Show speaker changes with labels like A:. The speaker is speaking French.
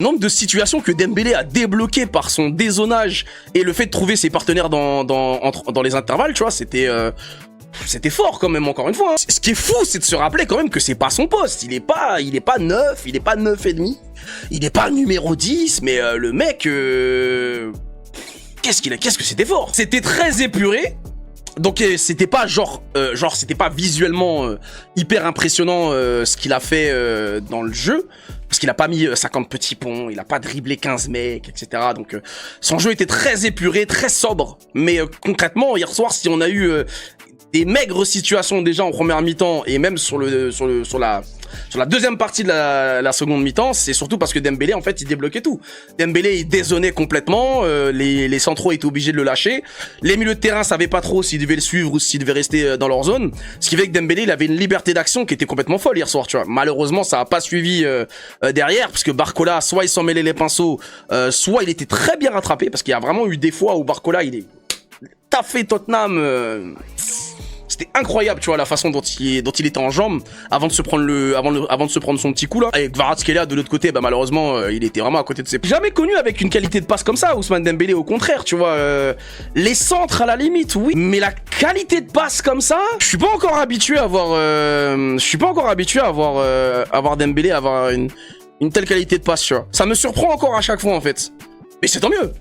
A: Nombre de situations que Dembélé a débloquées par son dézonage et le fait de trouver ses partenaires dans les intervalles, tu vois, c'était fort quand même, encore une fois. Hein. Ce qui est fou, c'est de se rappeler quand même que c'est pas son poste. Il est pas 9, il est pas 9 et demi. Il est pas numéro 10, mais le mec... Qu'est-ce que c'était fort. C'était très épuré. Donc c'était pas c'était pas visuellement hyper impressionnant ce qu'il a fait dans le jeu. Parce qu'il a pas mis 50 petits ponts, il a pas dribblé 15 mecs, etc. Donc son jeu était très épuré, très sobre. Mais concrètement, hier soir, si on a eu des maigres situations déjà en première mi-temps et même sur la deuxième partie de la seconde mi-temps, c'est surtout parce que Dembélé, en fait, il débloquait tout. Dembélé, il dézonnait complètement, les centraux étaient obligés de le lâcher, les milieux de terrain savaient pas trop s'ils devaient le suivre ou s'ils devaient rester dans leur zone, ce qui fait que Dembélé, il avait une liberté d'action qui était complètement folle hier soir, tu vois. Malheureusement, ça a pas suivi derrière, parce que Barcola, soit il s'en mêlait les pinceaux, soit il était très bien rattrapé, parce qu'il y a vraiment eu des fois où Barcola, il est taffé Tottenham... C'était incroyable, tu vois, la façon dont il était en jambes avant de se prendre son petit coup là. Et Kvaratskhelia de l'autre côté, bah malheureusement, il était vraiment à côté de ses. Jamais connu avec une qualité de passe comme ça, Ousmane Dembélé. Au contraire, tu vois, les centres à la limite, oui, mais la qualité de passe comme ça, je suis pas encore habitué à voir, avoir Dembélé avoir une telle qualité de passe, tu vois. Ça me surprend encore à chaque fois en fait. Mais c'est tant mieux.